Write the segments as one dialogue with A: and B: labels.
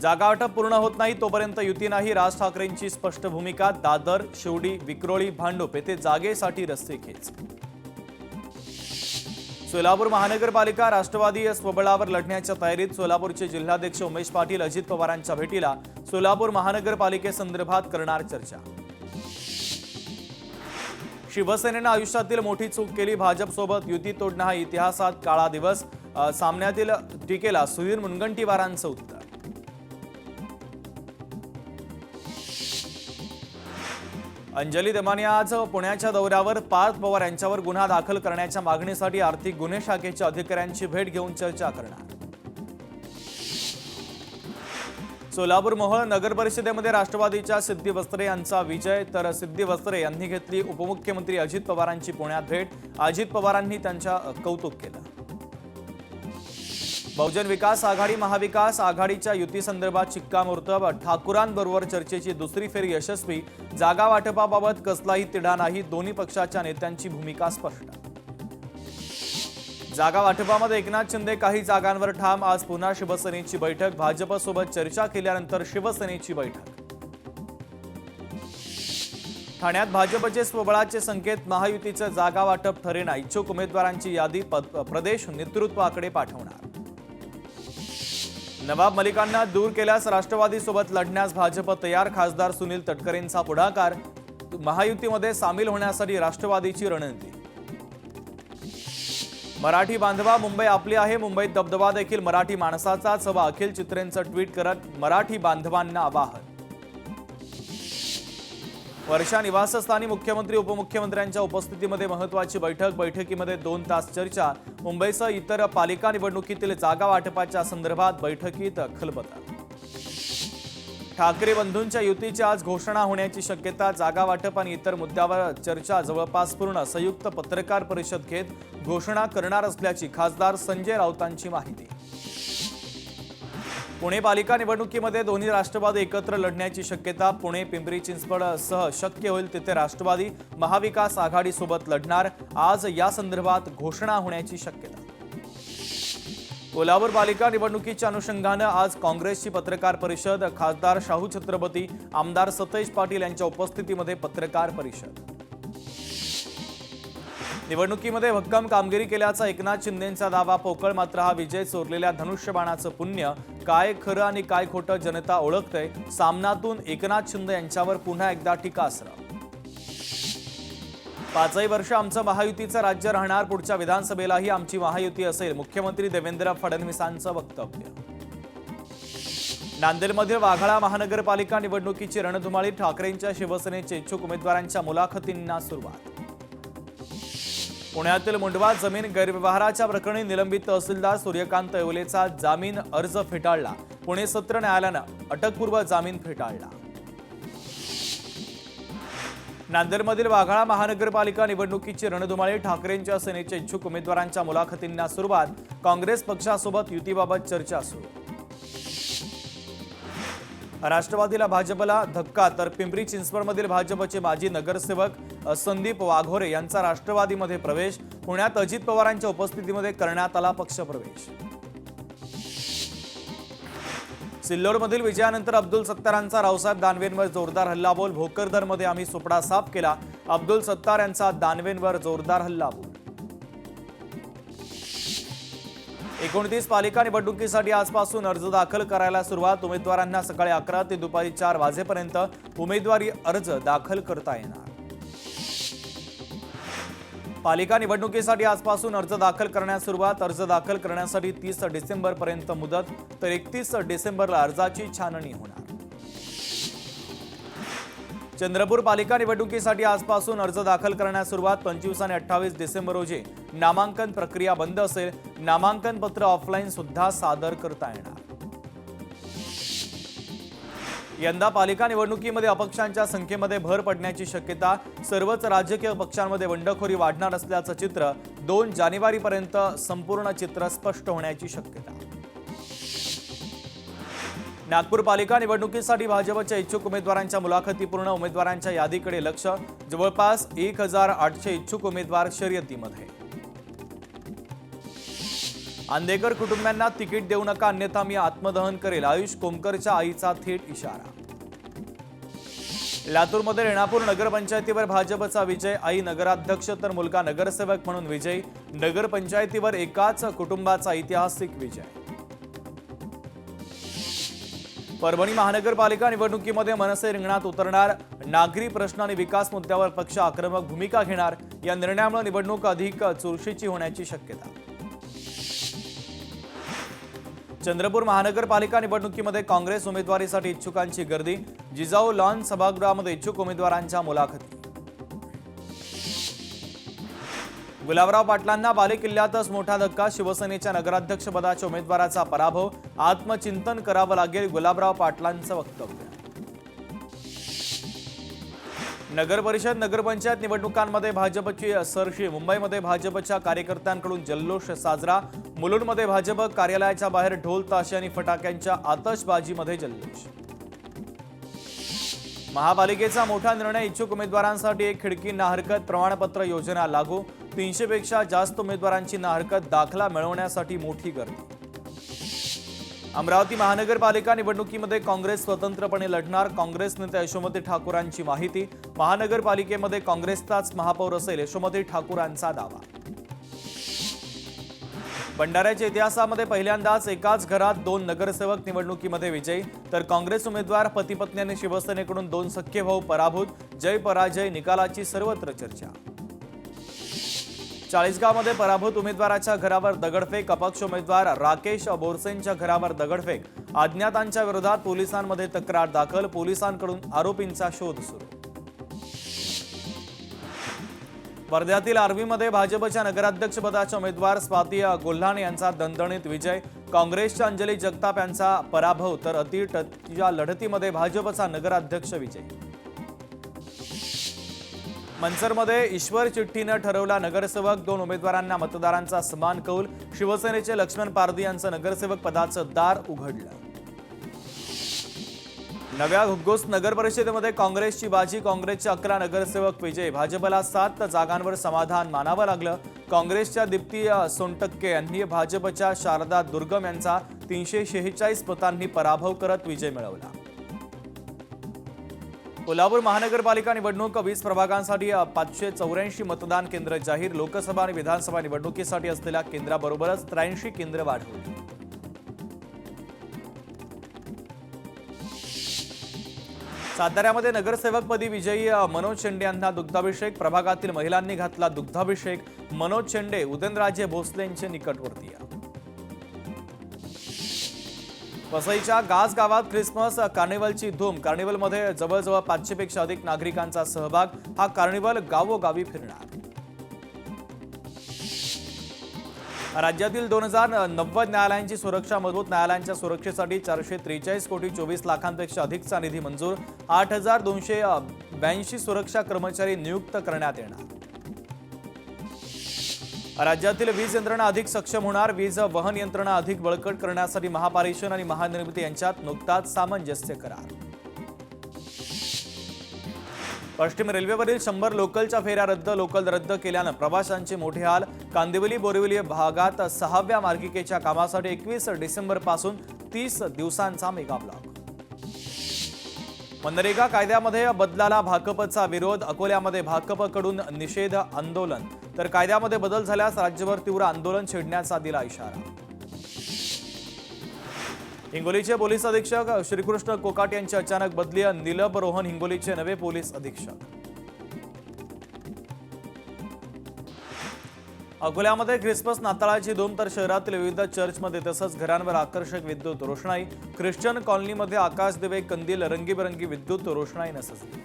A: जागावाटप पूर्ण होत नाही तोपर्यंत युती नाही, राज ठाकरेंची स्पष्ट भूमिका। दादर, शिवडी, विक्रोळी, भांडूप येथे जागेसाठी रस्सीखेच। सोलापूर महानगरपालिका राष्ट्रवादी स्वबळावर लढण्याच्या तयारीत। सोलापूरचे जिल्हाध्यक्ष उमेश पाटील अजित पवारांच्या भेटीला। सोलापूर महानगरपालिकेसंदर्भात करणार चर्चा। शिवसेनेने आयुष्यातील मोठी चूक केली, भाजपसोबत युती तोडणं हा इतिहासात काळा दिवस। सामन्यातील टीकेला सुधीर मुनगंटीवारांचं उत्तर। अंजली दमानी आज पुण्याच्या दौऱ्यावर। पार्थ पवार यांच्यावर गुन्हा दाखल करण्याच्या मागणीसाठी आर्थिक गुन्हे शाखेच्या अधिकाऱ्यांची भेट घेऊन चर्चा करणार। सोलापूर मोहोळ नगर परिषदेमध्ये राष्ट्रवादीच्या सिद्धी वस्त्रे यांचा विजय, तर सिद्धी वस्त्रे यांनी घेतली उपमुख्यमंत्री अजित पवारांची पुण्यात भेट। अजित पवारांनी त्यांच्या कौतुक केलं। बहुजन विकास आघाडी महाविकास आघाडीच्या युती संदर्भात शिक्कामोर्तब। ठाकूरांबरोबर चर्चेची दुसरी फेरी यशस्वी। जागा वाटपाबाबत कसलाही तिढा नाही, दोन्ही पक्षाच्या नेत्यांची भूमिका स्पष्ट। जागा वाटपामध्ये एकनाथ शिंदे काही जागांवर ठाम। आज पुन्हा शिवसेनेची बैठक, भाजपसोबत चर्चा केल्यानंतर शिवसेनेची बैठक। ठाण्यात भाजपचे स्वबळाचे संकेत, महायुतीचे जागा वाटप ठरेना, इच्छुक उमेदवारांची यादी प्रदेश नेतृत्वाकडे पाठवणार। नवाब मलिकांना दूर केल्यास राष्ट्रवादीसोबत लढण्यास भाजप तयार, खासदार सुनील तटकरेंचा पुढाकार। महायुतीमध्ये सामील होण्यासाठी राष्ट्रवादीची रणनीती। मराठी बांधवा, मुंबई आपली आहे, मुंबईत दबदबा देखील मराठी माणसाचाच हवा, अखिल चित्रेंचं ट्विट करत मराठी बांधवांना आवाहन। वर्षा निवासस्थानी मुख्यमंत्री उपमुख्यमंत्र्यांच्या उपस्थितीमध्ये महत्त्वाची बैठक, बैठकीमध्ये 2 तास चर्चा। मुंबईसह इतर पालिका निवडणुकीतील जागा वाटपाच्या संदर्भात बैठकीत खलबतं। ठाकरे बंधूंच्या युतीची आज घोषणा होण्याची शक्यता, जागा वाटप आणि इतर मुद्द्यावर चर्चा जवळपास पूर्ण। संयुक्त पत्रकार परिषद घेत घोषणा करणार असल्याची खासदार संजय राऊतांची माहिती। पुणे पालिका निवडणुकीमध्ये दोन्ही राष्ट्रवादी एकत्र लढण्याची शक्यता, पुणे पिंपरी चिंचवड सह शक्य होईल तिथे राष्ट्रवादी महाविकास आघाडीसोबत लढणार। आज या संदर्भात घोषणा होण्याची शक्यता। कोल्हापूर पालिका निवडणुकीच्या अनुषंगाने आज काँग्रेसची पत्रकार परिषद, खासदार शाहू छत्रपती, आमदार सतेज पाटील यांच्या उपस्थितीमध्ये पत्रकार परिषद। निवडणुकीमध्ये भक्कम कामगिरी केल्याचा एकनाथ शिंदेंचा दावा पोकळ, मात्र हा विजय चोरलेल्या धनुष्यबाणाचं पुण्य। काय खरं आणि काय खोटं जनता ओळखते, सामनातून एकनाथ शिंदे यांच्यावर पुन्हा एकदा टीकास्त्र। 5 वर्ष आमचं महायुतीचं राज्य राहणार, पुढच्या विधानसभेलाही आमची महायुती असेल, मुख्यमंत्री देवेंद्र फडणवीसांचं वक्तव्य। नांदेडमधील वाघाळा महानगरपालिका निवडणुकीची रणधुमाळी, ठाकरेंच्या शिवसेनेचे इच्छुक उमेदवारांच्या मुलाखतींना सुरुवात। पुण्यातील मुंडवा जमीन गैरव्यवहाराच्या प्रकरणी निलंबित तहसीलदार सूर्यकांत येवलेचा जामीन अर्ज फेटाळला। पुणे सत्र न्यायालयानं अटकपूर्व जामीन फेटाळला। नांदेडमधील वाघाळा महानगरपालिका निवडणुकीची रणधुमाळी, ठाकरेंच्या सेनेच्या इच्छुक उमेदवारांच्या मुलाखतींना सुरुवात। काँग्रेस पक्षासोबत युतीबाबत चर्चा सुरू। राष्ट्रवादीला भाजपला धक्का, तर पिंपरी चिंचवडमधील भाजपचे माजी नगरसेवक संदीप वाघोरे यांचा राष्ट्रवादीमध्ये प्रवेश। पुण्यात अजित पवारांच्या उपस्थितीमध्ये करण्यात आला पक्षप्रवेश। सिल्लोडमधील विजयानंतर अब्दुल सत्तारांचा रावसाहेब दानवेंवर जोरदार हल्लाबोल, भोकरदरमध्ये आम्ही सुपडा साफ केला। अब्दुल सत्तार यांचा दानवेंवर जोरदार हल्लाबोल। 29 पालिका निवडणुकीसाठी आजपासून अर्ज दाखल करायला सुरुवात। उमेदवारांना सकाळी 11 ते दुपारी 4 वाजेपर्यंत उमेदवारी अर्ज दाखल करता येणार। पालिका निवडणुकीसाठी आजपासून अर्ज दाखल करण्यास सुरुवात। अर्ज दाखल करण्यासाठी 30 डिसेंबरपर्यंत मुदत, तर 31 डिसेंबरला अर्जाची छाननी होणार। चंद्रपूर पालिका निवडणुकीसाठी आजपासून अर्ज दाखल करण्यास सुरुवात। 25 आणि 28 डिसेंबर रोजी नामांकन प्रक्रिया बंद असेल। नामांकन पत्र ऑफलाईन सुद्धा सादर करता येणार। यंदा पालिका निवडणुकीमध्ये अपक्षांच्या संख्येमध्ये भर पडण्याची शक्यता, सर्वच राजकीय पक्षांमध्ये बंडखोरी वाढणार असल्याचं चित्र। 2 जानेवारीपर्यंत संपूर्ण चित्र स्पष्ट होण्याची शक्यता। नागपूर पालिका निवडणुकीसाठी भाजपच्या इच्छुक उमेदवारांच्या मुलाखती पूर्ण। उमेदवारांच्या यादीकडे लक्ष, जवळपास 1800 इच्छुक उमेदवार शर्यतीमध्ये। आंदेकर कुटुंबियांना तिकीट देऊ नका, अन्यथा मी आत्मदहन करेल, आयुष कोमकरच्या आईचा थेट इशारा. लातूरमध्ये रेणापूर नगरपंचायतीवर भाजपचा विजय, आई नगराध्यक्ष तर मुलगा नगरसेवक म्हणून विजयी. नगरपंचायतीवर एकाच कुटुंबाचा ऐतिहासिक विजय. परभणी महानगरपालिका निवडणुकीमध्ये मनसे रिंगणात उतरणार, नागरी प्रश्न आणि विकास मुद्द्यावर पक्ष आक्रमक भूमिका घेणार. या निर्णयामुळे निवडणूक अधिक चुरशीची होण्याची शक्यता. चंद्रपूर महानगरपालिका निवडणुकीमध्ये काँग्रेस उमेदवारीसाठी इच्छुकांची गर्दी, जिजाऊ लॉन सभागृहामध्ये इच्छुक उमेदवारांच्या मुलाखती. गुलाबराव पाटलांना बालेकिल्ल्यातच मोठा धक्का, शिवसेनेच्या नगराध्यक्षपदाच्या उमेदवाराचा पराभव, आत्मचिंतन करावं लागेल, गुलाबराव पाटलांचं वक्तव्य. नगर परिषद नगरपंचायत निवडणुकांमध्ये भाजपची सरशी, मुंबईमध्ये भाजपच्या कार्यकर्त्यांकडून जल्लोष साजरा, मुलुंडमध्ये भाजप कार्यालयाच्या बाहेर ढोल ताशे आणि फटाक्यांच्या आतषबाजीमध्ये जल्लोष. महापालिकेचा मोठा निर्णय, इच्छुक उमेदवारांसाठी एक खिडकी ना हरकत प्रमाणपत्र योजना लागू, 300 पेक्षा जास्त उमेदवारांची ना हरकत दाखला मिळवण्यासाठी मोठी गर्दी. अमरावती महानगरपालिका निवडणुकीमध्ये काँग्रेस स्वतंत्रपणे लढणार, काँग्रेस नेते यशोमती ठाकूरांची माहिती. महानगरपालिकेमध्ये काँग्रेसचाच महापौर असेल, यशोमती ठाकूरांचा दावा. भंडाऱ्याच्या इतिहासामध्ये पहिल्यांदाच एकाच घरात 2 नगरसेवक निवडणुकीमध्ये विजयी, तर काँग्रेस उमेदवार पती पत्नी आणि शिवसेनेकडून 2 सख्खे भाऊ पराभूत. जय पराजय निकालाची सर्वत्र चर्चा. चाळीसगावमध्ये पराभूत उमेदवाराच्या घरावर दगडफेक, अपक्ष उमेदवार राकेश बोरसेंच्या घरावर दगडफेक, अज्ञातांच्या विरोधात पोलिसांमध्ये तक्रार दाखल, पोलिसांकडून आरोपींचा शोध सुरू. वर्ध्यातील आर्वीमध्ये भाजपच्या नगराध्यक्षपदाच्या उमेदवार स्वाती गोल्हाणे यांचा दणदणीत विजय, काँग्रेसच्या अंजली जगताप यांचा पराभव, तर अतिटच्या लढतीमध्ये भाजपचा नगराध्यक्ष विजय. मनसरमध्ये ईश्वर चिठ्ठीनं ठरवला नगरसेवक, 2 उमेदवारांना मतदारांचा समान कौल, शिवसेनेचे लक्ष्मण पारधी यांचं नगरसेवक पदाचं दार उघडलं. नव्या घुग्गोस नगर परिषदेमध्ये काँग्रेसची बाजी, काँग्रेसचे 11 नगरसेवक विजय, भाजपला 7 जागांवर समाधान मानावं लागलं. काँग्रेसच्या दीप्ती सोनटक्के यांनी भाजपच्या शारदा दुर्गम यांचा 346 मतांनी पराभव करत विजय मिळवला. कोल्हापूर महानगरपालिका निवडणूक 20 प्रभागांसाठी 584 मतदान केंद्र जाहीर, लोकसभा आणि विधानसभा निवडणुकीसाठी असलेल्या केंद्राबरोबरच 83 केंद्र वाढवली. साताऱ्यामध्ये नगरसेवकपदी विजयी मनोज शेंडे यांना दुग्धाभिषेक, प्रभागातील महिलांनी घातला दुग्धाभिषेक. मनोज शेंडे उदयनराजे भोसलेंचे निकटवर्तीय. वसईच्या गाज गावात ख्रिसमस कार्निव्हलची धूम, कार्निव्हलमध्ये जवळजवळ 500 पेक्षा अधिक नागरिकांचा सहभाग. हा कार्निव्हल गावोगावी फिरणार. राज्यातील 2090 न्यायालयांची सुरक्षा मजबूत, न्यायालयांच्या सुरक्षेसाठी 443 कोटी 24 लाखांपेक्षा अधिकचा निधी मंजूर, 8282 सुरक्षा कर्मचारी नियुक्त करण्यात येणार. राज्यातील वीज यंत्रणा अधिक सक्षम होणार, वीज वहन यंत्रणा अधिक बळकट करण्यासाठी महापारेषण आणि महानिर्मिती यांच्यात नुकताच सामंजस्य करार. पश्चिम रेल्वेवरील 100 लोकलच्या फेऱ्या रद्द, लोकल रद्द केल्यानं प्रवाशांचे मोठे हाल. कांदिवली बोरिवली भागात 6व्या मार्गिकेच्या कामासाठी 21 डिसेंबरपासून 30 दिवसांचा मेगा ब्लॉक. मनरेगा कायद्यामध्ये बदलाला भाकपचा विरोध, अकोल्यामध्ये भाकपकडून निषेध आंदोलन, तर कायद्यामध्ये बदल झाल्यास राज्यभर तीव्र आंदोलन छेडण्याचा दिला इशारा. हिंगोलीचे पोलीस अधीक्षक श्रीकृष्ण कोकाट यांची अचानक बदली, नीलभ रोहन हिंगोलीचे नवे पोलीस अधीक्षक. अकोल्यामध्ये ख्रिसमस नाताळाची धूम, तर शहरातील विविध चर्चमध्ये तसंच घरांवर आकर्षक विद्युत रोषणाई. ख्रिश्चन कॉलनीमध्ये आकाशदिवे, कंदील, रंगीबेरंगी विद्युत रोषणाईने सजली.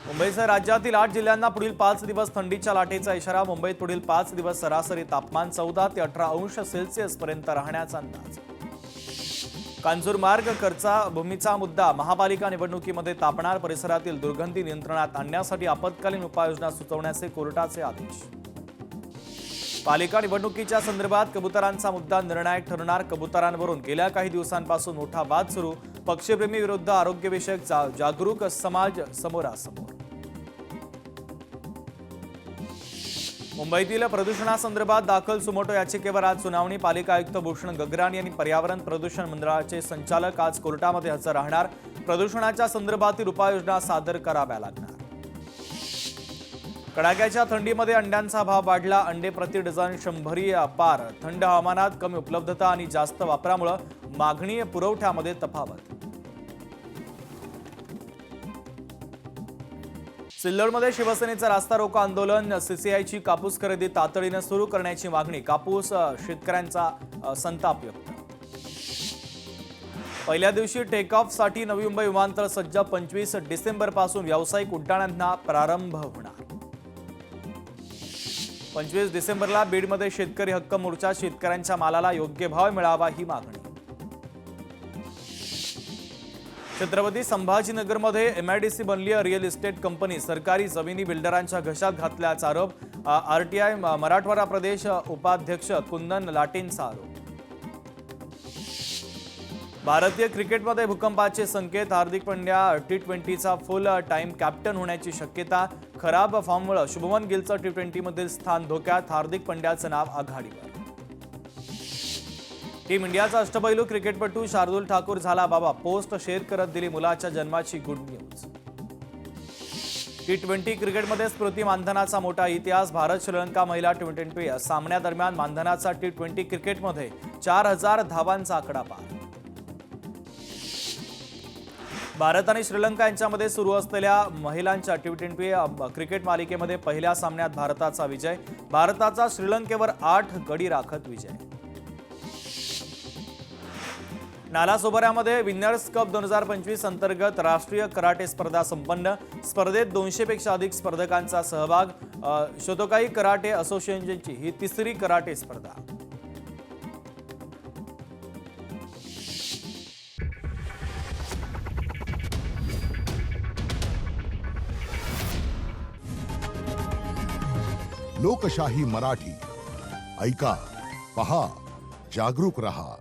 A: मुंबईसह राज्यातील 8 जिल्ह्यांना पुढील 5 दिवस थंडीच्या लाटेचा इशारा. मुंबईत पुढील 5 दिवस सरासरी तापमान 14 ते 18 अंश सेल्सिअस पर्यंत राहण्याचा अंदाज. कांजूरमार्ग खर्चा भूमीचा मुद्दा, महापालिका निवडणुकीमध्ये तापणार, परिसरातील दुर्गंधी नियंत्रणात आणण्यासाठी आपत्कालीन उपाययोजना सुचवण्याचे कोर्टाचे आदेश. पालिका निवडणुकीच्या संदर्भात कबुतरांचा मुद्दा निर्णायक ठरणार, कबुतरांवरून गेल्या काही दिवसांपासून मोठा वाद सुरू. पक्षप्रेमी विरुद्ध आरोग्यविषयक जागरूक समाज समोरासमोर. मुंबईतील प्रदूषणासंदर्भात दाखल सुमोटो याचिकेवर आज सुनावणी. पालिका आयुक्त भूषण गगराणी आणि पर्यावरण प्रदूषण मंडळाचे संचालक आज कोर्टामध्ये हजर राहणार. प्रदूषणाच्या संदर्भातील उपाययोजना सादर कराव्या लागणार. कडाक्याच्या थंडीमध्ये अंड्यांचा भाव वाढला. अंडे प्रति डझन 100 पार. थंड हवामानात कमी उपलब्धता आणि जास्त वापरामुळे मागणी पुरवठ्यामध्ये तफावत. सिल्लोडमध्ये शिवसेनेचं रास्ता रोको आंदोलन. सीसीआयची कापूस खरेदी तातडीने सुरू करण्याची मागणी. कापूस शेतकऱ्यांचा संताप व्यक्त. पहिल्या दिवशी टेक ऑफसाठी नवी मुंबई विमानतळ सज्ज. 25 डिसेंबरपासून व्यावसायिक उड्डाणांना प्रारंभ होणार. 25 डिसेंबरला बीडमध्ये शेतकरी हक्क मोर्चा. शेतकऱ्यांच्या मालाला योग्य भाव मिळावा ही मागणी. छत्रपती संभाजीनगरमध्ये एमआयडीसी बनली रिअल इस्टेट कंपनी. सरकारी जमिनी बिल्डरांच्या घशात घातल्याचा आरोप. आरटीआय मराठवाडा प्रदेश उपाध्यक्ष कुंदन लाटेंचा आरोप. भारतीय क्रिकेटमध्ये भूकंपाचे संकेत. हार्दिक पंड्या T20चा फुल टाइम कॅप्टन होण्याची शक्यता. खराब फॉर्ममुळे शुभमन गिलचं T20 मधील स्थान धोक्यात. हार्दिक पंड्याचं नाव आघाडीवर. टीम इंडियाचा अष्टपैलू क्रिकेटपटू शार्दुल ठाकूर झाला बाबा. पोस्ट शेअर करत दिली मुलाच्या जन्माची गुड न्यूज. T20 क्रिकेटमध्ये स्मृती मानधनाचा मोठा इतिहास. भारत श्रीलंका महिला T20 सामन्यादरम्यान मानधनाचा T20 क्रिकेटमध्ये 4000 धावांचा आकडा पार. भारत आणि श्रीलंका यांच्यामध्ये सुरू असलेल्या महिलांच्या T20 क्रिकेट मालिकेमध्ये पहिल्या सामन्यात भारताचा विजय. भारताचा श्रीलंकेवर 8 गडी राखत विजय. नालासोपाऱ्यामध्ये विनर्स कप 2025 अंतर्गत राष्ट्रीय कराटे स्पर्धा संपन्न. स्पर्धेत 200 पेक्षा अधिक स्पर्धकांचा सहभाग. शोतोकाई कराटे असोसिएशनची ही तिसरी कराटे स्पर्धा.
B: लोकशाही मराठी ऐका, पहा, जागरूक रहा.